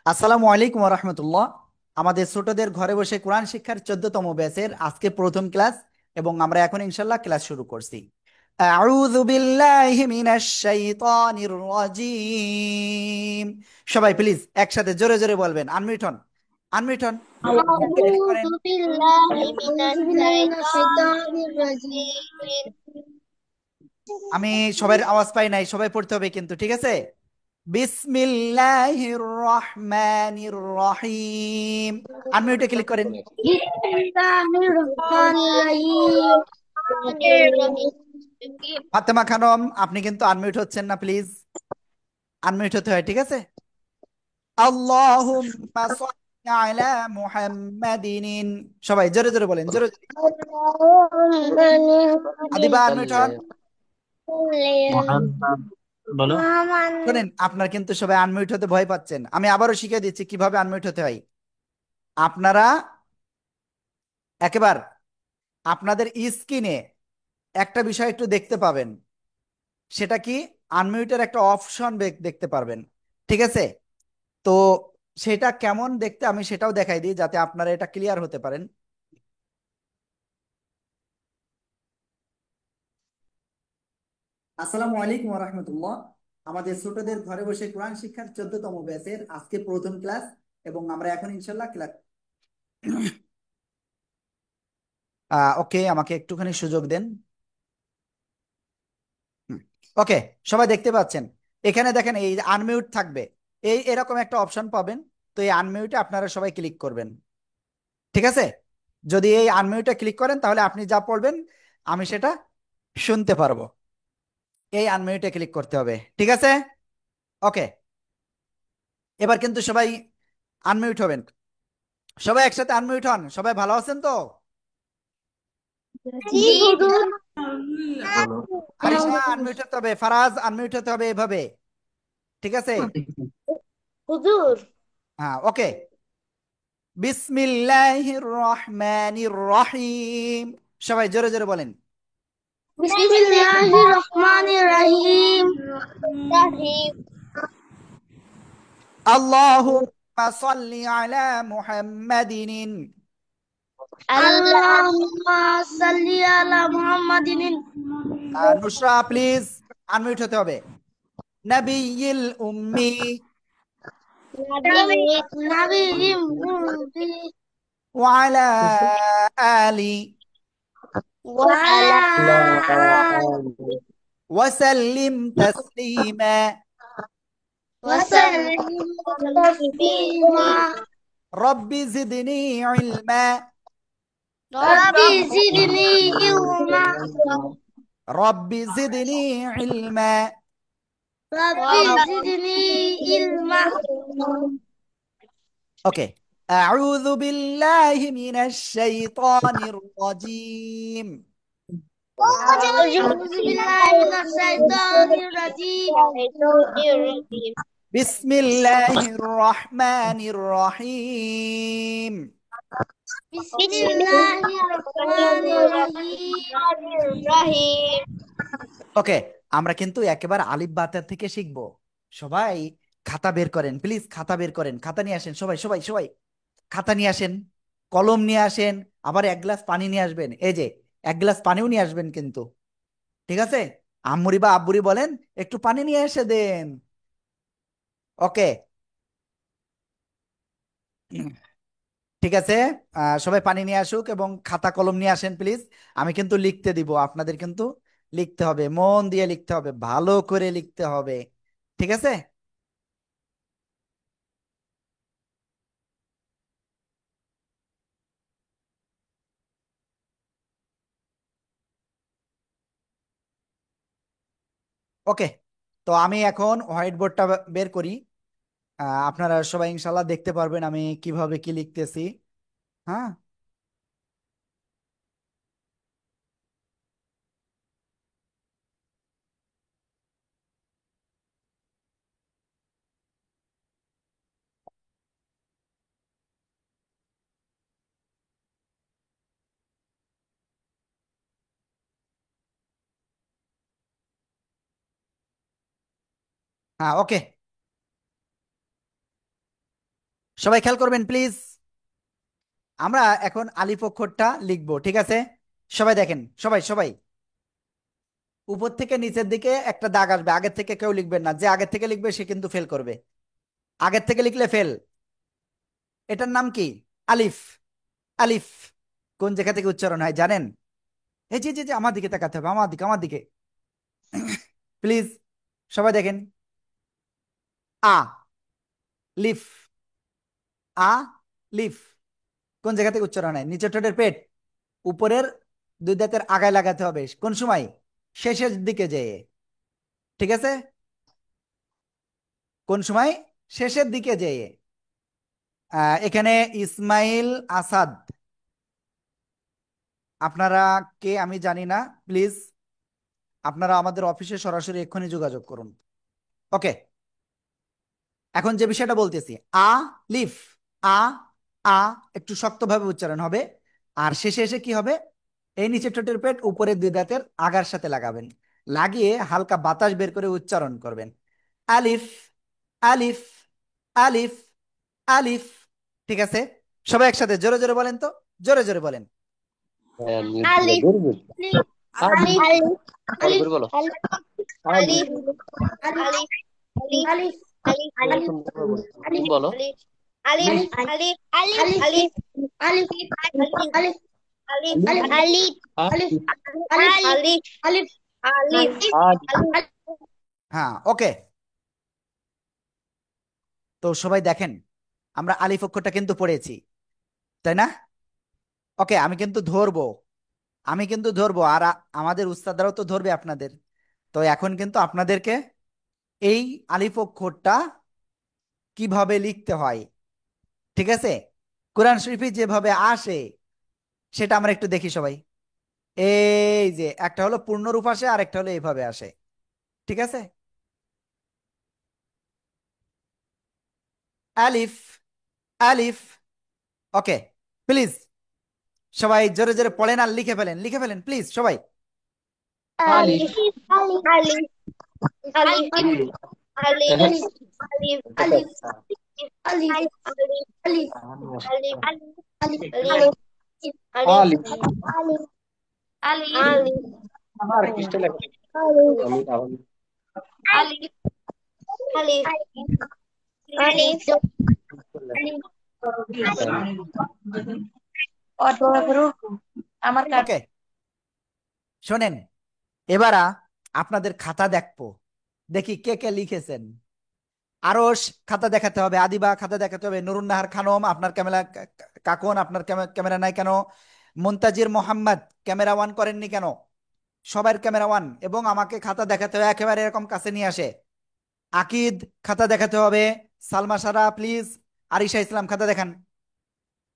আসসালামু আলাইকুম রহমতুল্লাহ। আমাদের ছোটদের ঘরে বসে কোরআন শিক্ষার 14তম ব্যাচের আজকে প্রথম ক্লাস, এবং আমরা এখন ইনশাল্লাহ ক্লাস শুরু করছি। আউযু বিল্লাহি মিনাশ শাইতানির রাজিম। সবাই প্লিজ একসাথে জোরে জোরে বলবেন। আনমিউট হন, আনমিউট হন, ক্লিক أعوذ করেন। بالله من أعوذ بالله من الشيطان الشيطان الرجيم. الرجيم. আমি সবার আওয়াজ পাই নাই, সবাই পড়তে হবে কিন্তু, ঠিক আছে? বিসমিল্লাহির রহমানির রহিম। আনমিউটে ক্লিক করেন। بسم الله الرحمن الرحيم. ফাতেমা খানম, আপনি কিন্তু আনমিউট হচ্ছেন না, প্লিজ আনমিউট হতে হয়, ঠিক আছে? আল্লাহুম্মা সাল্লি আলা মুহাম্মাদিন। সবাই জোরে জোরে বলেন, জোরে জোরে। আদিবা আনমিউট হন। মোহাম্মদ বলো। শোনেন, আপনার কিন্তু সবাই আনমিউট হতে ভয় পাচ্ছেন, আমি আবারও শিখিয়ে দিচ্ছি কিভাবে আনমিউট হতে হয়। আপনারা একেবার আপনাদের স্ক্রিনে একটা বিষয় একটু দেখতে পাবেন, সেটা কি? আনমিউটের একটা অপশন দেখতে পারবেন, ঠিক আছে? তো সেটা কেমন দেখতে আমি সেটাও দেখাই দিই, যাতে আপনারা এটা ক্লিয়ার হতে পারেন। আসসালামু আলাইকুম রহমতুল্লাহ। আমাদের ছোটদের ঘরে বসে কোরআন শিক্ষার 14তম ব্যাচের আজকে প্রথম ক্লাস, এবং আমরা এখন ইনশাল্লাহ ক্লাস। ওকে, আমাকে একটুখানি সুযোগ দেন। ওকে, সবাই দেখতে পাচ্ছেন? এখানে দেখেন, এই আনমিউট থাকবে, এই এরকম একটা অপশন পাবেন। তো এই আনমিউটে আপনারা সবাই ক্লিক করবেন, ঠিক আছে? যদি এই আনমিউটে ক্লিক করেন তাহলে আপনি যা পড়বেন আমি সেটা শুনতে পারবো। এই আনমিউটে ক্লিক করতে হবে, ঠিক আছে? ওকে, এবার কিন্তু সবাই আনমিউট হবেন। সবাই একসাথে আনমিউট হন। সবাই ভালো আছেন তো? জি হুজুর। বলো। আরিশা আনমিউট হতে হবে, ফারাজ আনমিউট হতে হবে, এভাবে, ঠিক আছে? হুজুর। হ্যাঁ, ওকে। বিসমিল্লাহির রহমানির রহিম। সবাই জোরে জোরে বলেন। বিসমিল্লাহির রহমানির রহিম। আল্লাহুম্মা সাল্লি আলা মুহাম্মাদিন। আল্লাহুম্মা সাল্লি আলা মুহাম্মাদিন। নুসরা প্লিজ আনমিউট হতে হবে। নবিয়্যিল উম্মি। নাবিয়্যিম উম্মি ওয়ালা আলি ওয়া আলা ওয়াসাল্লিম তাসলিমা। ওয়া সাল্লিম তাসলিমা। রব্বি জিদনি ইলমা। রব্বি জিদনি ইলমা। রব্বি জিদনি ইলমা। রব্বি জিদনি ইলমা। ওকে। আউযু বিল্লাহি মিনাশ শাইতানির রাজীম। أعوذ بالله من الشيطان الرجيم. বিসমিল্লাহির রহমানির রহিম। بسم الله الرحمن الرحيم. ওকে, আমরা কিন্তু একেবারে আলিফ বাতা থেকে শিখবো। সবাই খাতা বের করেন, প্লিজ খাতা বের করেন, খাতা নিয়ে আসেন, সবাই সবাই সবাই খাতা নিয়ে আসেন, কলম নিয়ে আসেন, আবার এক গ্লাস পানি নিয়ে আসবেন। এই যে, এক গ্লাস পানিও নিয়ে আসবেন কিন্তু, ঠিক আছে? আম্মুরি বা আব্বুরি বলেন একটু পানি নিয়ে এসে দেন। ওকে, ঠিক আছে। সবাই পানি নিয়ে আসুক এবং খাতা কলম নিয়ে আসেন প্লিজ। আমি কিন্তু লিখতে দিব, আপনাদের কিন্তু লিখতে হবে, মন দিয়ে লিখতে হবে, ভালো করে লিখতে হবে, ঠিক আছে? ওকে, তো আমি এখন হোয়াইট বোর্ডটা বের করি। আপনারা সবাই ইনশাল্লাহ দেখতে পারবেন আমি কিভাবে কি লিখতেছি। হ্যাঁ, হ্যাঁ, ওকে। সবাই খেয়াল করবেন প্লিজ। আমরা এখন আলিফ অক্ষরটা লিখবো, ঠিক আছে? সবাই দেখেন, সবাই সবাই উপর থেকে নিচের দিকে একটা দাগ আসবে, আগের থেকে কেউ লিখবেন না, যে আগের থেকে লিখবে সে কিন্তু ফেল করবে। আগের থেকে লিখলে ফেল। এটার নাম কি? আলিফ। আলিফ কোন জায়গা থেকে উচ্চারণ হয় জানেন? এই যে যে যে আমার দিকে তাকাতে হবে, আমার দিকে, আমার দিকে। প্লিজ সবাই দেখেন। আ লিফ। আ লিফ কোন জায়গা থেকে উচ্চারণ হয়? নিচের ঠোঁটের পেট, উপরের দুই দাঁতের আগায় লাগাতে হবে। কোন সময়? শেষের দিকে যেয়ে। ঠিক আছে? কোন সময়? শেষের দিকে যেয়ে। এখানে ইসমাইল আসাদ, আপনারা কে আমি জানি না, প্লিজ আপনারা আমাদের অফিসে সরাসরি এক্ষুনি যোগাযোগ করুন। ওকে, এখন যে বিষয়টা বলতেছি, আ লিফ। আ আ একটু শক্তভাবে উচ্চারণ হবে, আর শেষে এসে কি হবে? এই নিচের ঠোঁটের পেট উপরের দুই দাঁতের আগার সাথে লাগাবেন, লাগিয়ে হালকা বাতাস বের করে উচ্চারণ করবেন। আলিফ, আলিফ, আলিফ, আলিফ। ঠিক আছে? সবাই একসাথে জোরে জোরে বলেন তো, জোরে জোরে বলেন। আলিফ আলিফ আলিফ বলো আলিফ আলিফ আলিফ আলিফ তুমি বলো। আলিফ আলিফ আলিফ আলিফ আলিফ আলিফ আলিফ আলিফ আলিফ আলিফ আলিফ আলিফ হ্যাঁ, ওকে। তো সবাই দেখেন, আমরা আলিফ অক্ষরটা কিন্তু পড়েছি, তাই না? ওকে, আমি কিন্তু ধরবো, আমি কিন্তু ধরবো, আর আমাদের উস্তাদরাও তো ধরবে আপনাদের। তো এখন কিন্তু আপনাদেরকে এই আলিফ অক্ষরটা কিভাবে লিখতে হয়, ঠিক আছে, কোরআন শরীফে যেভাবে আসে সেটা আমরা একটু দেখি সবাই। এই যে একটা হলো পূর্ণরূপ আসে, আর একটা হলো এইভাবে আসে, ঠিক আছে? আলিফ, আলিফ। ওকে, প্লিজ সবাই জোরে জোরে পড়েন আর লিখে ফেলেন, লিখে ফেলেন প্লিজ সবাই। আলিফ আলিফ আলিফ আলিফ আলিফ আলিফ আলিফ আলিফ আলিফ আলিফ আলিফ আলিফ আলিফ আমার কৃষ্ণ লেখা আমি আলিফ আলিফ আলিফ আমার ওকে, শোনেন, এবার আপনাদের খাতা দেখবো, দেখি কে কে লিখেছেন। আরশ খাতা দেখাতে হবে, আদিবা খাতা দেখাতে হবে, নুরুন্নাহার খানম আপনার ক্যামেরা, কাকুন আপনার ক্যামেরা নাই কেন? মুনতাজির মোহাম্মদ ক্যামেরা অন করেননি কেন? সবার ক্যামেরা অন, এবং আমাকে খাতা দেখাতে হবে, একেবারে এরকম কাছে নিয়ে আসে। আকিদ খাতা দেখাতে হবে। সালমা সারা প্লিজ। আরিশা ইসলাম খাতা দেখান।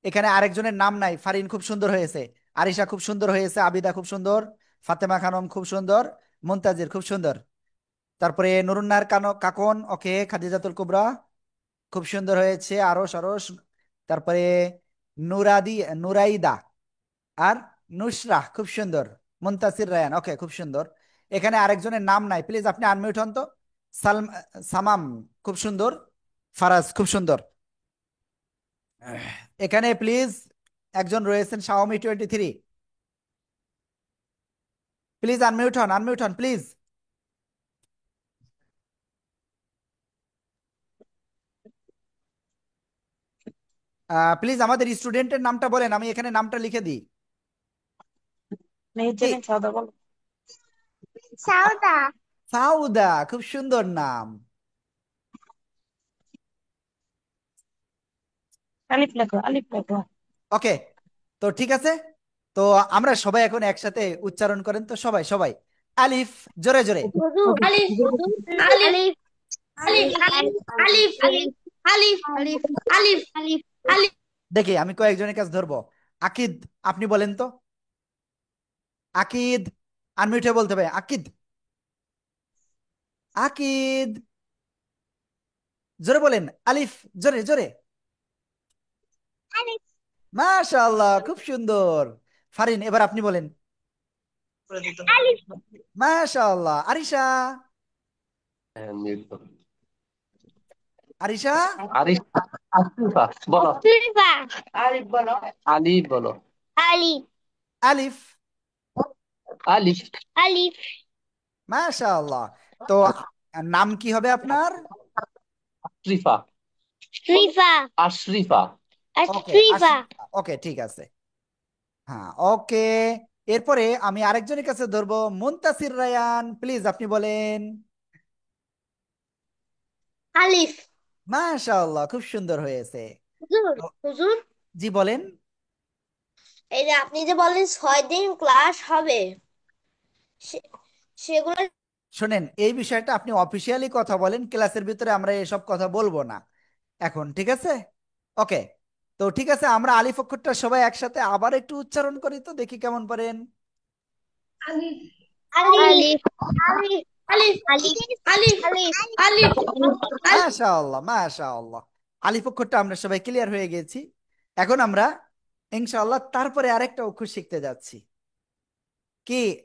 এখানে আরেকজনের নাম নাই, ফারিন খুব সুন্দর হয়েছে, আরিশা খুব সুন্দর হয়েছে, আবিদা খুব সুন্দর, ফাতেমা খানম খুব সুন্দর, মুনতাজির খুব সুন্দর। তারপরে নুরুন্নাহার কাকন, ওকে, খাদিজাতুল কুবরা খুব সুন্দর হয়েছে, আরো সরস। তারপরে নুরাদি, নুরাইদা, আর নুসরা খুব সুন্দর, মুনতাসির রায়ান, ওকে, খুব সুন্দর। এখানে আরেকজনের নাম নাই, প্লিজ আপনি আনমিউট হন তো। সালম, সামাম খুব সুন্দর, ফারাজ খুব সুন্দর। এখানে প্লিজ একজন রয়েছেন শাওমি 23, প্লিজ আনমিউট হন, আনমিউট হন প্লিজ। প্লিজ আমাদের স্টুডেন্টের নামটা বলেন, আমি এখানে নামটা লিখে দিই। কি? সাউদা সাউদা, খুব সুন্দর নাম। আলিফ লেখো, আলিফ লেখো। ওকে, তো ঠিক আছে। তো আমরা সবাই এখন একসাথে উচ্চারণ করেন তো, সবাই সবাই। আলিফ, জোরে জোরে। আলিফ আলিফ আলিফ আলিফ আলিফ আলিফ আলিফ আলিফ আলিফ আলিফ দেখি আমি কয়েকজনের কাছে ধরবো। আকিদ, আপনি বলেন তো। আকিদ, আনমিউট হয়ে বলতে হবে, আকিদ, আকিদ, জোরে বলেন আলিফ, জোরে জোরে। আলিফ মাশাআল্লাহ, খুব সুন্দর। ফারিন, এবার আপনি বলেন। আলিফ মাশাআল্লাহ। আরিশা, মিউট করো। আরিশা, আরিশ আশরিফা বলো। আশরিফা আলিফ বলো। আলিফ বলো। আলিফ আলিফ। আলিফ। আলিফ মাশাআল্লাহ। তো নাম কি হবে আপনার? আশরিফা। আশরিফা আশরিফা। ওকে, আশরিফা আশরিফা। ওকে, ঠিক আছে। হ্যাঁ, ওকে। এরপরে আমি আরেকজনের কাছে ধরবো, মুনতাসির রায়ান, প্লিজ আপনি বলেন। আলিফ মাশাআল্লাহ, খুব সুন্দর হয়েছে। হুজুর তো হুজুর জি বলেন। এই যে আপনি যে বললেন 6 দিন ক্লাস হবে সে- সেগুলো শোনেন, এই বিষয়টা আপনি অফিসিয়ালি কথা বলেন, ক্লাসের ভিতরে আমরা এসব কথা বলবো না এখন, ঠিক আছে? ওকে। তো ঠিক আছে, আমরা আলিফ অক্ষরটা সবাই একসাথে আবার একটু উচ্চারণ করি, তো দেখি কেমন পারেন। আলিফ আলিফ আলিফ আলিফ আলিফ আলিফ আলিফ আলিফ আলিফ মাশাআল্লাহ, মাশাআল্লাহ। আলিফ অক্ষরটা আমরা সবাই ক্লিয়ার হয়ে গেছি। এখন আমরা ইনশাআল্লাহ তারপরে আরেকটা অক্ষর শিখতে যাচ্ছি। কি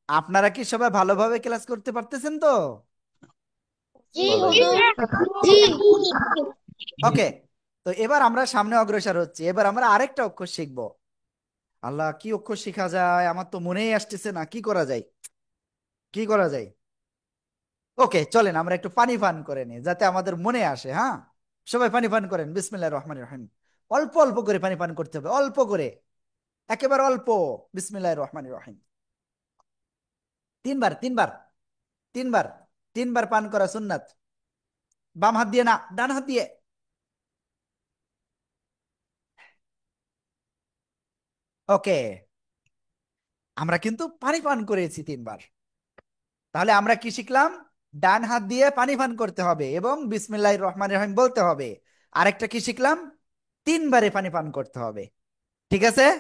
আপনারা কি সবাই ভালোভাবে ক্লাস করতে পারতেছেন তো? জি ভালোই। হুজুর জি ওকে। তো এবার আমরা সামনে অগ্রসর হচ্ছি, এবার আমরা আরেকটা অক্ষর শিখবো। আল্লাহ, কি অক্ষর শেখা যায়, আমার তো মনেই আসতেছে না, কি করা যায়, কি করা যায়। ওকে, চলেন আমরা একটু পানি পান করে নিই যাতে আমাদের মনে আসে। হ্যাঁ, সবাই পানি পান করেন, বিসমিল্লাহির রহমানির রহিম। অল্প অল্প করে পানি পান করতে হবে, অল্প করে, একেবারে অল্প। বিসমিল্লাহির রহমানির রহিম। তিনবার, তিনবার, তিনবার, তিনবার পান করা সুন্নাত। বাম হাত দিয়ে না, ডান হাত দিয়ে। ওকে, আমরা কিন্তু পানি পান করেছি তিনবার। তাহলে আমরা কি শিখলাম? ডান হাত দিয়ে পানি পান করতে হবে এবং বিসমিল্লাহির রহমানির রহিম বলতে হবে। আরেকটা কি শিখলাম? তিনবারে পানি পান করতে হবে। ঠিক আছে?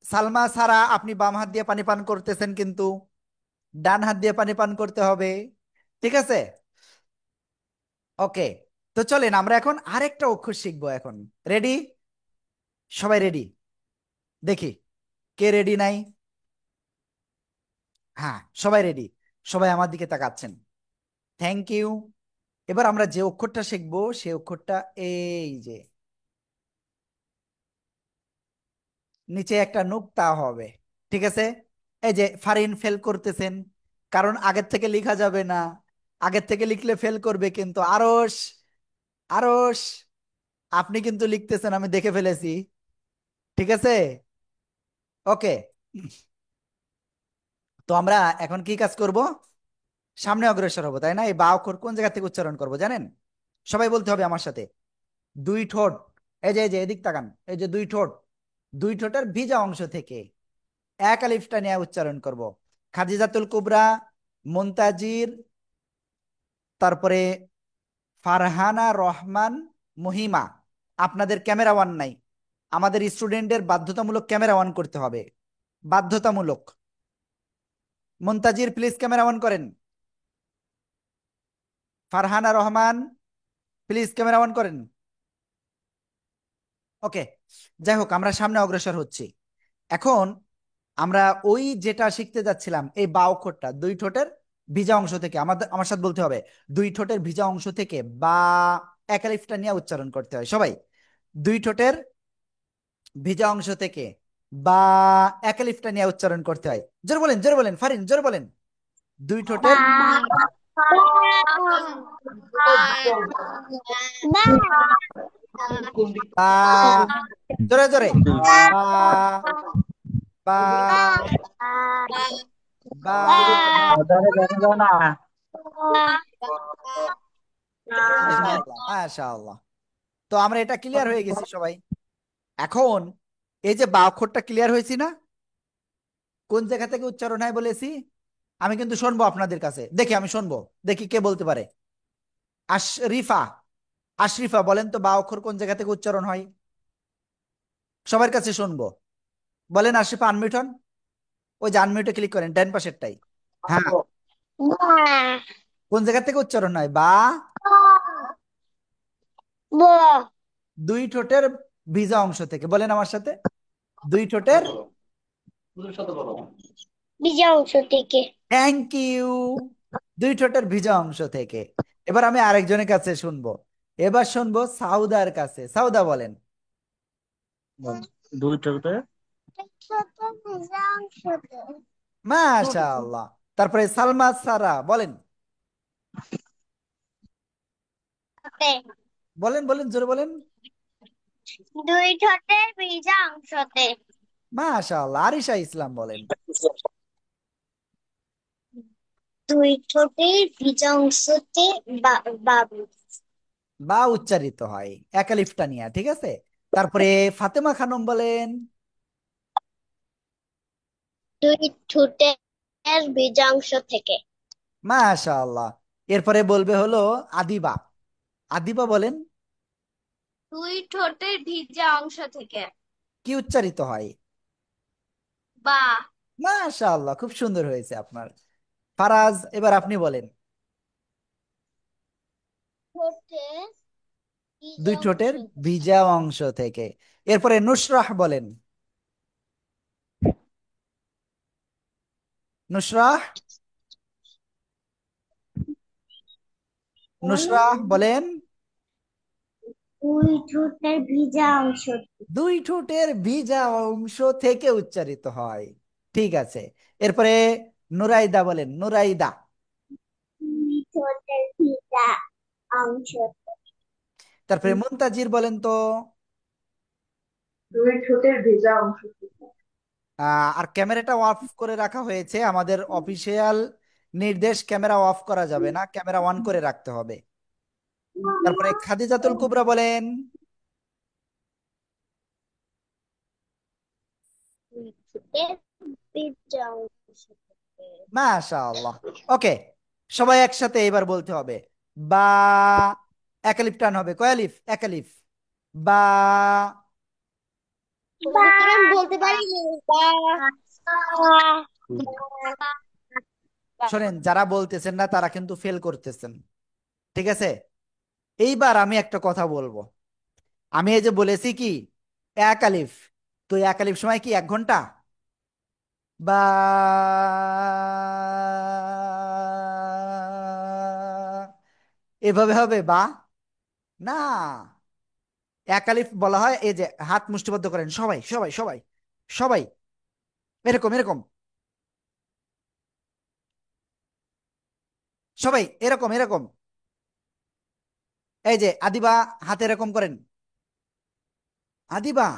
সালমা সারা, আপনি বাম হাত দিয়ে পানি পান করতেছেন, কিন্তু ডান হাত দিয়ে পানি পান করতে হবে। ঠিক আছে? ওকে। তো চলেন আমরা এখন আরেকটা অক্ষর শিখবো এখন। রেডি? সবাই রেডি? দেখি কে রেডি নাই। হ্যাঁ, সবাই রেডি। সবাই আমার দিকে তাকাচ্ছেন। Thank you. এবার আমরা যে অক্ষরটা শিখবো সে অক্ষরটা এই যে নিচে একটা নুক্তা হবে। ঠিক আছে? এই যে ফারিন ফেল করতেছেন, কারণ আগের থেকে লেখা যাবে না। আগের থেকে লিখলে ফেল করবে, কিন্তু আরশ, আরশ, আপনি কিন্তু লিখতেছেন, আমি দেখে ফেলেছি। ঠিক আছে? ওকে। তো আমরা এখন কি কাজ করব? সামনে অগ্রসর হবো, তাই না? এই বা অক্ষর কোন জায়গা থেকে উচ্চারণ করব জানেন? সবাই বলতে হবে আমার সাথে। দুই ঠোঁট, এই যে এদিক তাকান, এই যে দুই ঠোঁট, দুই ঠোঁটের ভিজা অংশ থেকে এক আলিফটা নিয়ে উচ্চারণ করব। খাদিজাতুল কুবরা, মুনতাজির, তারপরে ফারহানা রহমান, মহিমা। আপনাদের ক্যামেরা অন নাই, আমাদের স্টুডেন্টদের বাধ্যতামূলক ক্যামেরা অন করতে হবে, বাধ্যতামূলক। মুনতাজির প্লিজ ক্যামেরা অন করেন। Farhana Rahman please camera on করেন। ওকে। যাই হোক, আমরা সামনে অগ্রসর হচ্ছি। এখন আমরা ওই যেটা শিখতে যাচ্ছিলাম, এই বা অক্ষরটা দুই ঠোঁটের ভিজা অংশ থেকে, আমাদের আমার সাথে বলতে হবে, দুই ঠোঁটের ভিজা অংশ থেকে বা, এক আলিফটা নিয়ে উচ্চারণ করতে হয় সবাই। দুই ঠোঁটের ভিজা অংশ থেকে বা, এক আলিফটা নিয়ে উচ্চারণ করতে হয়। জোরে বলেন, জোরে বলেন, ফারিন জোরে বলেন। দুই ঠোঁটের বা, জোরে জোরে, বা, বা, বা। মাশাআল্লাহ, মাশাআল্লাহ। তো আমরা এটা ক্লিয়ার হয়ে গেছি সবাই। এখন এই যে বা অক্ষরটা ক্লিয়ার হয়েছি না? কোন জায়গা থেকে উচ্চারণ হয় বলেছি? আমি কিন্তু শুনবো আপনাদের কাছে, দেখি আমি শুনবো, দেখি কে বলতে পারে। আশরিফা, আশরিফা বলেন তো বা অক্ষর কোন জায়গা থেকে উচ্চারণ হয়? সবার কাছে শুনবো। বলেন আশরিফা, আনমিউট হন। ওই যে আনমিউটে ক্লিক করেন, ডান পাশেরটাই। হ্যাঁ, কোন জায়গা থেকে উচ্চারণ হয় বা? দুই ঠোঁটের ভিজা অংশ থেকে, বলেন আমার সাথে। দুই ঠোঁটের, বিজয় অংশ থেকে থ্যাংক ইউ, দুই ঠোঁটের ভিজা অংশ থেকে। এবার আমি আরেকজনের কাছে শুনবো। এবার শুনবো সাউদার কাছে। সাউদা বলেন। দুই ঠোঁটে মাশাআল্লাহ। তারপরে সালমা সারা বলেন। বলেন বলেন, জোরে বলেন। দুই ঠোঁটের ভিজা অংশতে। মাশাআল্লাহ। আরিশা ইসলাম বলেন। দুই ঠোঁটের ভিজা অংশতে বা বাবু। বা উচ্চারিত হয় একালিফটা নিয়ে, ঠিক আছে। তারপরে ফাতেমা খানম বলেন। দুই ঠোঁটের ভিজা অংশ থেকে। মাশাআল্লাহ। এরপরে বলবে হলো আদিবা। আদিবা বলেন। দুই ঠোঁটের ভিজা অংশ থেকে। কি উচ্চারিত হয়? বা। মাশাআল্লাহ, খুব সুন্দর হয়েছে আপনার। ফারাজ, এবার আপনি বলেন। ঠোঁটে দুই ভিজা অংশ ঠোঁটের থেকে। ভিজা অংশ থেকে। এরপরে নুসরাহ বলেন। নুসরাহ। নুসরাহ বলেন। দুই ঠোঁটের ভিজা অংশ। দুই ঠোঁটের ভিজা অংশ থেকে উচ্চারিত হয়, ঠিক আছে। এরপরে নুরাইদা বলেন। নুরাইদা। দুই ঠোঁটের ভিজা অংশ। তারপরে মুনতাজির বলেন তো। দুই ঠোঁটের ভেজা অংশ থেকে। আর ক্যামেরাটা অফ করে রাখা হয়েছে, আমাদের অফিসিয়াল নির্দেশ, ক্যামেরা অফ করা যাবে না, ক্যামেরা অন করে রাখতে হবে। তারপরে খাদিজাতুল কুবরা বলেন। দুই ঠোঁটের ভিজা অংশ থেকে। মাশাআল্লাহ। ওকে, সবাই একসাথে এবার বলতে হবে। বা। একালিফ টান হবে, কয়ালিফ? একালিফ। বা। হুজুর, আমি বলতে পারি বা। শোনেন, যারা বলতেছেন না তারা কিন্তু ফেল করতেছেন, ঠিক আছে। এইবার আমি একটা কথা বলবো। আমি এই যে বলেছি কি এক আলিফ, তো এক আলিফ সময় কি 1 ঘন্টা? বা। এভাবে হবে বা? না, এক আলিফ বলা হয় এই যে হাত মুষ্টিবদ্ধ করেন সবাই সবাই সবাই সবাই, এরকম এরকম, সবাই এরকম এরকম। এই যে আদিবা, হাতে এরকম করেন। আদিবা,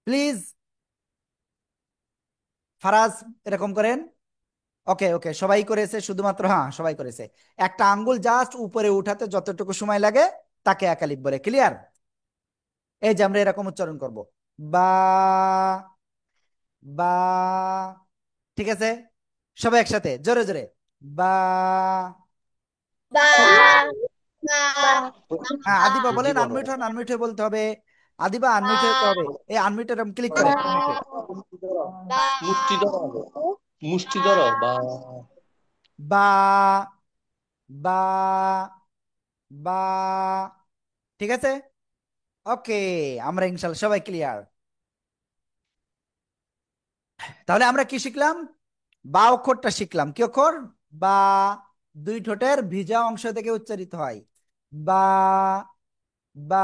প্লিজ। ফারাজ, এরকম করেন। ওকে ওকে, সবাই করেছে, শুধুমাত্র হ্যাঁ সবাই করেছে। একটা আঙ্গুল জাস্ট উপরে উঠাতে যতটুকু সময় লাগে তাকে একালিফ বলে, ক্লিয়ার? এই যে আমরা এরকম উচ্চারণ করব। বা। বা। ঠিক আছে, সবাই একসাথে জোরে জোরে। বা। বা। বা। হ্যাঁ আদিবা জি বলেন। বলো। আনমিউট হন, আনমিউট হয়ে বলতে হবে। আদিবা আনমিউট হতে হবে। এই আনমিউট এরকম ক্লিক করেন আনমিউটে। মুষ্টি ধরো হবে। মুষ্টি ধরো বা। বা। বা। বা। ঠিক আছে। ওকে, আমরা ইনশাল্লাহ সবাই ক্লিয়ার। তাহলে আমরা কি শিখলাম? বা অক্ষরটা শিখলাম। কি অক্ষর? বা। দুই ঠোঁটের ভিজা অংশ থেকে উচ্চারিত হয়। বা। বা।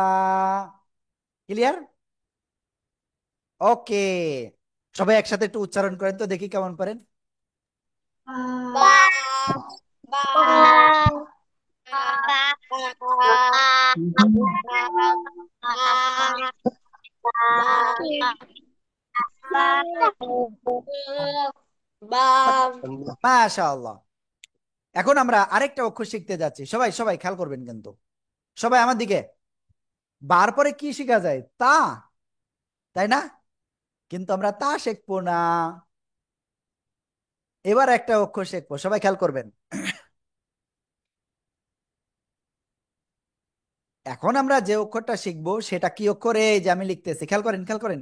ক্লিয়ার? ওকে, সবাই একসাথে একটু উচ্চারণ করেন তো দেখি কেমন পারেন। বা। বা। বা। মাশাআল্লাহ। এখন আমরা আরেকটা অক্ষর শিখতে যাচ্ছি, সবাই সবাই খেয়াল করবেন কিন্তু। সবাই আমার দিকে। বার পরে কি শেখা যায়? তা, তাই না? কিন্তু আমরা তা শিখবো না। এবার একটা অক্ষর শিখবো, সবাই খেয়াল করবেন। এখন আমরা যে অক্ষরটা শিখবো সেটা কি অক্ষর? এই যে আমি লিখতেছি, খেয়াল করেন খেয়াল করেন।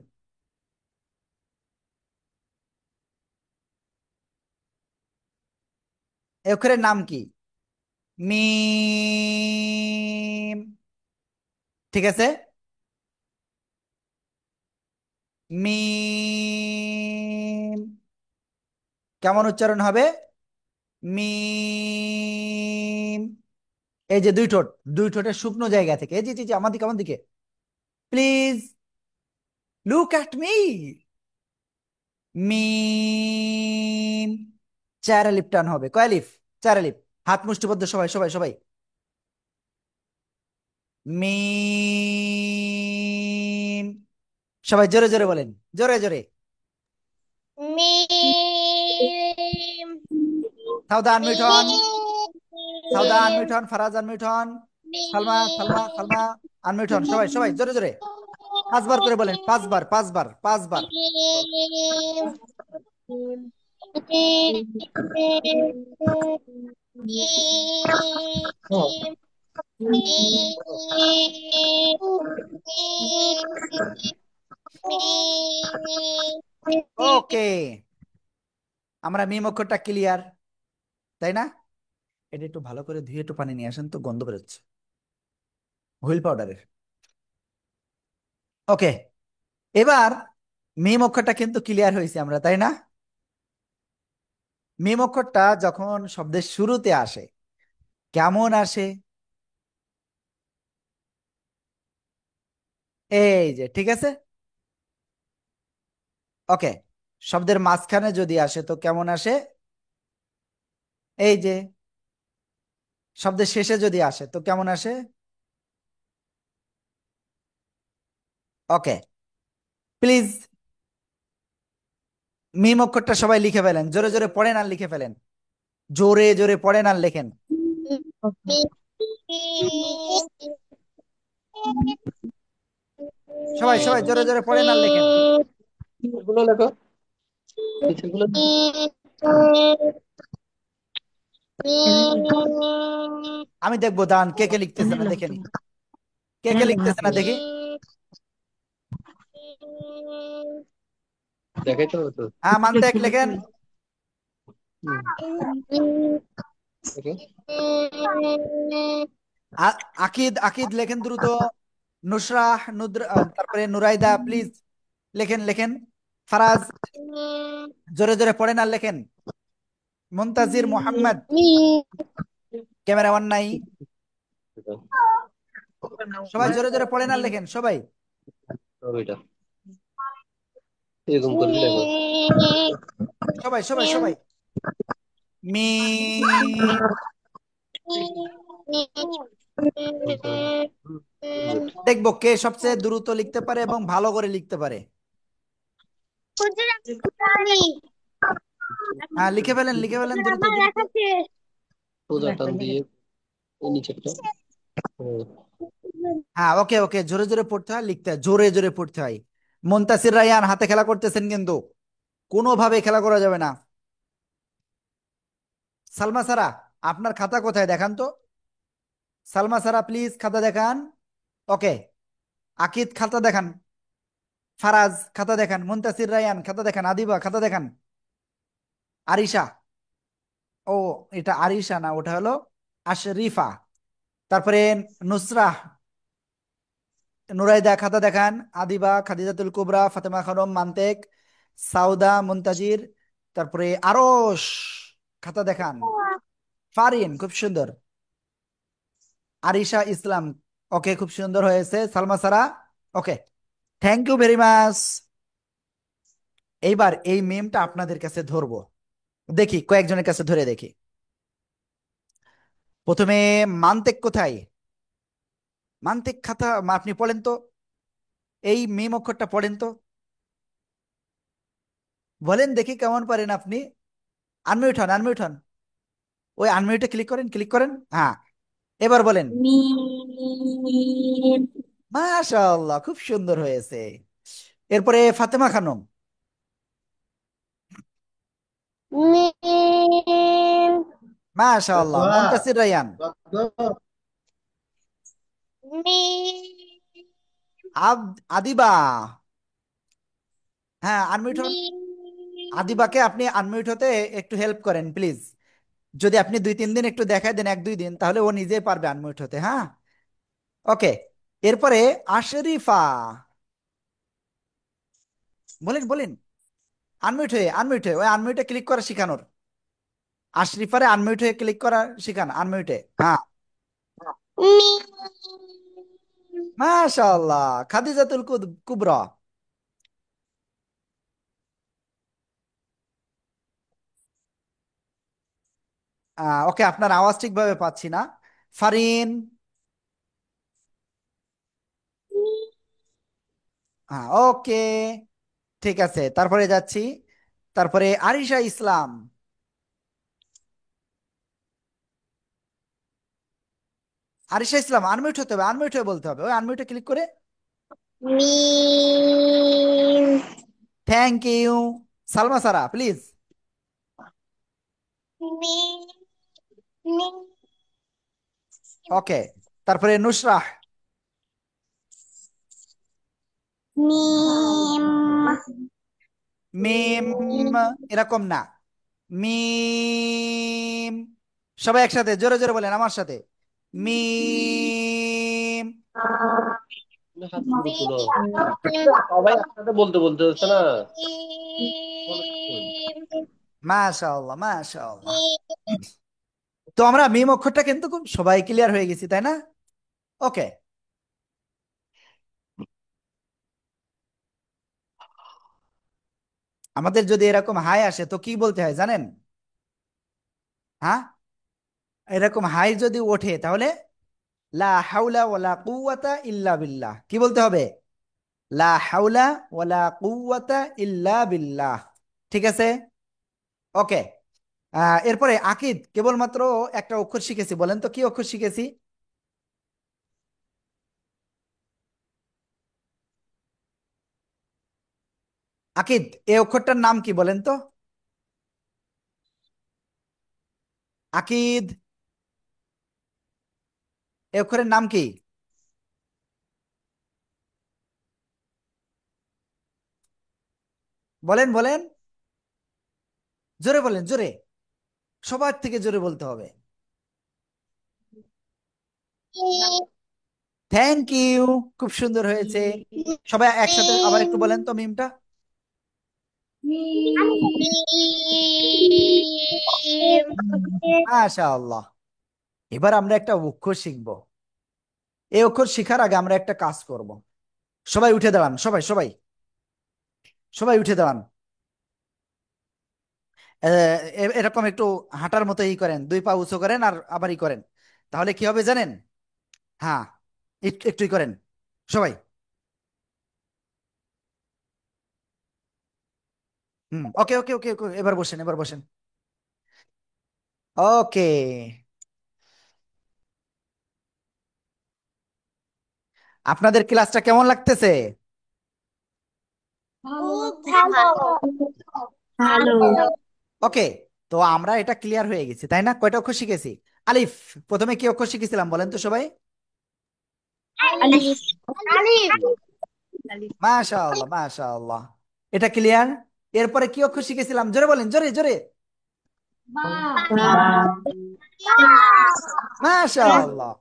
এই অক্ষরের নাম কি? মিম। ঠিক আছে, মিম। কেমন উচ্চারণ হবে? মিম। এই যে দুই ঠোঁট, দুই ঠোঁটের শুকনো জায়গা থেকে, এই যে জি জি আমার দিকে, আমার দিকে, প্লিজ লুক অ্যাট মি। মিম। চার লিপ টান হবে, কয় লিপ? চার লিপ। হাত মুষ্টিবদ্ধ সবাই সবাই সবাই। মিম। সবাই জোরে জোরে বলেন, জোরে জোরে। মিম। সাউদা আনমিউট হন, সাউদা মিম। আনমিউট হন, ফারাজ আনমিউট হন, সালমা সালমা মিম। সালমা আনমিউট হন, সবাই সবাই জোরে জোরে। পাঁচবার করে বলেন, পাঁচবার পাঁচবার পাঁচবার। ওকে, আমরা মিম অক্ষরটা ক্লিয়ার, তাই না? এটা একটু ভালো করে ধুয়ে একটু পানি নিয়ে আসেন তো, গন্ধ বেরোচ্ছে হুইল পাউডারের। ওকে, এবার মিম অক্ষরটা কিন্তু ক্লিয়ার হয়েছে আমরা, তাই না? মিম অক্ষরটা যখন শব্দের শুরুতে আসে কেমন আসে? এই যে, ঠিক আছে। ওকে, শব্দের মাঝখানে যদি আসে তো কেমন আসে? এই যে, শব্দের শেষে যদি আসে তো কেমন আসে? ওকে, প্লিজ মিম অক্ষরটা সবাই লিখে ফেলেন, জোরে জোরে পড়েন আর লিখে ফেলেন, জোরে জোরে পড়েন আর লেখেন। সবাই সবাই জোরে জোরে পড়েন আর লেখেন। নিচেরগুলো লেখো, নিচেরগুলো লেখো। আমি দেখবো, দান কে কে লিখতেছে না দেখে নি, কে কে লিখতেছে না দেখি। দেখাইতে হবে তো। হ্যাঁ, মানতেক লেখেন। দেখো। আকিদ আকিদ লেখেন দ্রুত। নুসরাহ তারপরে নুরাইদা প্লিজ লেখেন লেখেন। ফারাজ জোরে জোরে পড়েন আর লেখেন। মুনতাজির মোহাম্মদ, ক্যামেরা ওয়ান নাই, সবাই জোরে জোরে পড়েন আর লেখেন সবাই। হবে এটা, এরকম করে লেখো। সবাই সবাই সবাই। মি। দেখবো কে সবচেয়ে দ্রুত লিখতে পারে এবং ভালো করে লিখতে পারে। হ্যাঁ, লিখে ফেলেন দ্রুত আমার দ্রুত। লেখা শেষ। সোজা টান দিয়ে এই নিচেরটা। হুম। হ্যাঁ, ওকে ওকে, জোরে জোরে পড়তে হয়, লিখতে হয়, জোরে জোরে পড়তে হয়। মুনতাসির রায়ান হাতে খেলা করতেছেন কিন্তু, কোনোভাবে খেলা করা যাবে না। সালমা সারা, আপনার খাতা কোথায় দেখান তো। সালমা সারা প্লিজ খাতা দেখান। ওকে, আকিদ খাতা দেখান, ফারাজ খাতা দেখান, মুনতাসির রায়ান খাতা দেখান, আদিবা খাতা দেখান, আরিশা, ও এটা আরিশা না, ওটা হলো আশরিফা। তারপরে নুসরা, নুরাইদা খাতা দেখান, আদিবা, খাদিজাতুল কুবরা, ফাতেমা খানম, মান্তেক, সাউদা, মুনতাজির, তারপরে আরশ খাতা দেখান, ফারিন খুব সুন্দর, আরিশা ইসলাম, ওকে খুব সুন্দর হয়েছে, সালমা সারা, ওকে, থ্যাংক ইউ ভেরি মাচ। এইবার এই মেমটা আপনাদের কাছে ধরবো, দেখি কয়েকজনের কাছে ধরে দেখি। প্রথমে মান্তেক কোথায়? মান্তেক খাতা আপনি পড়েন তো, এই মিম অক্ষরটা পড়েন তো, বলেন দেখি কেমন পারেন আপনি। আনমিউট হন, আনমিউট হন, ওই আনমিউটে ক্লিক করেন, ক্লিক করেন, হ্যাঁ, এবার বলেন। মিম। মাশাআল্লাহ, খুব সুন্দর হয়েছে। এরপরে ফাতেমা খানম, মিম। মাশাআল্লাহ, মুনতাসির রায়ান, মিম। আদিবা, হ্যাঁ আনমিউট হন। মিম। আদিবাকে আপনি আনমিউট হতে একটু হেল্প করেন প্লিজ, যদি আপনি 2-3 দিন একটু দেখায় দেন, 1-2 দিন, তাহলে ও নিজেই পারবে আনমিউট হতে, হ্যাঁ। ওকে, এরপরে আশরিফা, বলেন বলেন, আনমিউট হয়ে ওই আনমিউটে ক্লিক করা শিখানোর, আশরিফারে আনমিউট হয়ে ক্লিক করা শিখান, আনমিউটে, হ্যাঁ। মিম। মাশাআল্লাহ, খাদিজাতুল কুবরা। ওকে, আপনার আওয়াজ ঠিকভাবে পাচ্ছি না। ফারিন। ওকে, ঠিক আছে, তারপরে যাচ্ছি। তারপরে আরিশা ইসলাম। আরিশা ইসলাম, আনমিউট হতে হবে, আনমিউট হয়ে বলতে হবে, ওই আনমিউটে ক্লিক করে। মিম। Thank you. Salma Sara please. মিম। মিম। ওকে, তারপরে নুসরাহ। মিম। মিম, এরকম না, মিম। সবাই একসাথে জোরে জোরে বলেন আমার সাথে, মিম। হাত তুলো তুলো, সবাই একসাথে বলতে বলতে হচ্ছে না। মাশাআল্লাহ, মাশাআল্লাহ। তো আমরা মিম অক্ষরটা কিন্তু খুব সবাই ক্লিয়ার হয়ে গেছি, তাই না? ওকে, আমাদের যদি এরকম হাই আসে তো কি বলতে হয় জানেন? হ্যাঁ, এরকম হাই যদি ওঠে তাহলে লা হাওলা ওয়ালা কুওয়াতা ইল্লা বিল্লাহ, কি বলতে হবে? লা হাওলা ওয়ালা কুওয়াতা ইল্লা বিল্লাহ। ঠিক আছে, ওকে। এরপরে আকিদ, কেবলমাত্র একটা অক্ষর শিখেছি, বলেন তো কি অক্ষর শিখেছি? আকিদ, এই অক্ষরটার নাম কি বলেন তো? আকিদ, এই অক্ষরের নাম কি? বলেন বলেন, জোরে বলেন, জোরে, সবার থেকে জোরে বলতে হবে। থ্যাংক ইউ, খুব সুন্দর হয়েছে। সবাই একসাথে আবার একটু বলেন তো মিমটা। মাশাআল্লাহ। এবার আমরা একটা অক্ষর শিখবো। এই অক্ষর শেখার আগে আমরা একটা কাজ করব। সবাই উঠে দাঁড়ান, সবাই সবাই সবাই উঠে দাঁড়ান। এরকম একটু হাঁটার মতো ই করেন, দুই পা উঁচু করেন আর আবার ই করেন, তাহলে কি হবে জানেন? হ্যাঁ, একটু একটুই করেন সবাই। ওকে ওকে ওকে ওকে, এবার বসেন, এবার বসেন। ওকে, আপনাদের ক্লাসটা কেমন লাগতেছে? খুব ভালো। ভালো। ওকে, তো আমরা এটা ক্লিয়ার হয়ে গেছি, তাই না? কয়টা অক্ষর শিখেছি? আলিফ, প্রথমে কি অক্ষর শিখেছিলাম বলেন তো সবাই? আলিফ। আলিফ। মাশাআল্লাহ, মাশাআল্লাহ, এটা ক্লিয়ার। এরপরে কি অক্ষর শিখেছিলাম, জোরে বলেন, জোরে জোরে। বা। মাশাআল্লাহ।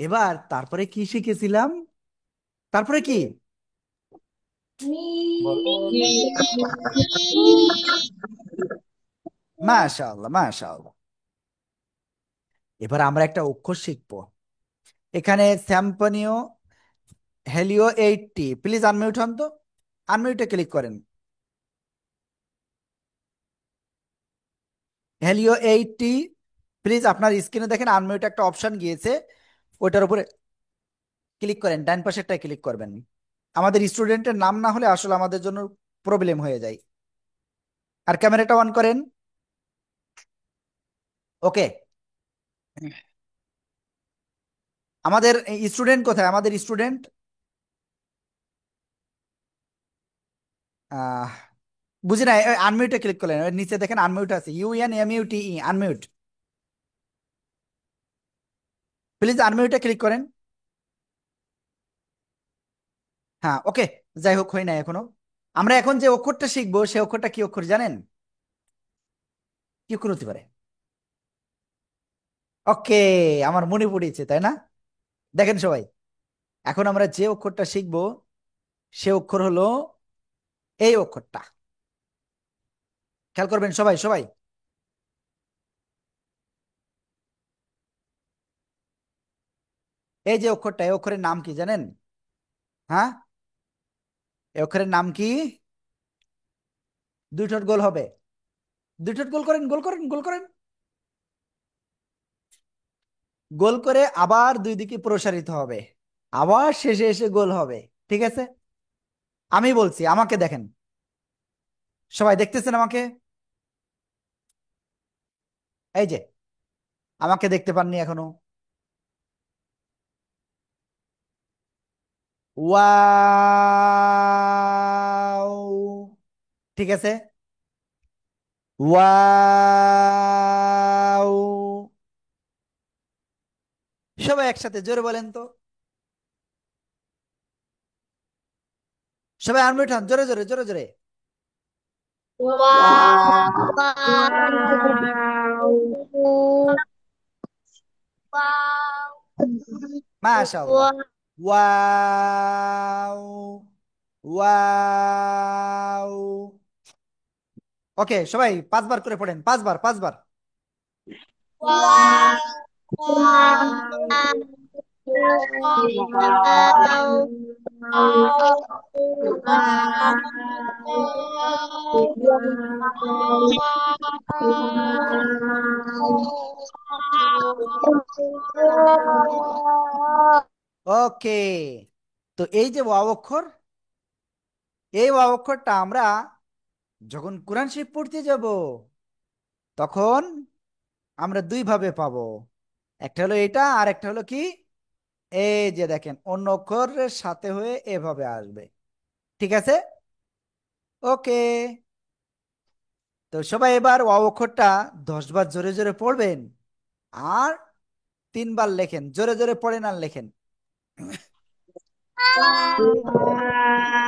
এবার তারপরে কি শিখেছিলাম? তারপরে কি? বলো। মাশাআল্লাহ, মাশাআল্লাহ। এবার আমরা একটা অক্ষর শিখবো। এখানে স্যাম্পনিও হেলিও 80, প্লিজ আনমিউট হন তো, আনমিউটে ক্লিক করেন। হেলিও 80, প্লিজ আপনার স্ক্রিনে দেখেন আনমিউট একটা অপশন গিয়েছে, ওইটার উপরে ক্লিক করেন, ডান পাশেরটায় ক্লিক করবেন। আমাদের স্টুডেন্টের নাম না হলে আসলে আমাদের জন্য প্রবলেম হয়ে যায়। আর ক্যামেরাটা অন করেন। ওকে, আমাদের স্টুডেন্ট কোথায়? আমাদের স্টুডেন্ট আহ বুঝি না, আনমিউটে ক্লিক করলেন, ওই নিচে দেখেন আনমিউট আছে, UNMUTE, আনমিউট। প্লিজ আনমিউটে ক্লিক করেন। হ্যাঁ, ওকে, যাই হোক, হয় না এখনো। আমরা এখন যে অক্ষরটা শিখবো সে অক্ষরটা কি অক্ষর জানেন? কি অক্ষর হতে পারে? ওকে, আমার মনে পড়েছে, তাই না? দেখেন সবাই, এখন আমরা যে অক্ষরটা শিখবো সে অক্ষর হলো এই অক্ষরটা। খেয়াল করবেন সবাই সবাই। এই যে অক্ষরটা, এই অক্ষরের নাম কি জানেন? হ্যাঁ, এই অক্ষরের নাম কি? দুই ঠোঁট গোল হবে। দুই ঠোঁট গোল করেন, গোল করেন, গোল করেন। গোল করে আবার দুই দিকে প্রসারিত হবে, আবার শেষে এসে গোল হবে। ঠিক আছে, আমি বলছি, আমাকে দেখেন। সবাই দেখতেছেন আমাকে? এই যে, আমাকে দেখতে পাননি এখনো? ওয়াও। ঠিক আছে, ওয়াও। সবাই একসাথে জোরে বলেন তো। সবাই আনমিউট হন, জোরে জোরে, জোরে জোরে। মাশাআল্লাহ। Wow, wow. ওকে, সবাই 5 বার করে পড়েন, 5 বার, 5 বার। ওকে, তো এই যে ওয়াও অক্ষর, এই ওয়াও অক্ষরটা আমরা যখন কোরআন শরীফ পড়তে যাব, তখন আমরা দুই ভাবে পাবো। একটা হলো এটা, আর একটা হলো কি, এই যে দেখেন অন্য অক্ষরের সাথে হয়ে এভাবে আসবে। ঠিক আছে, ওকে। তো সবাই এবার ওয়াও অক্ষরটা 10 বার জোরে জোরে পড়বেন, আর 3 বার লেখেন, জোরে জোরে পড়েন আর লেখেন।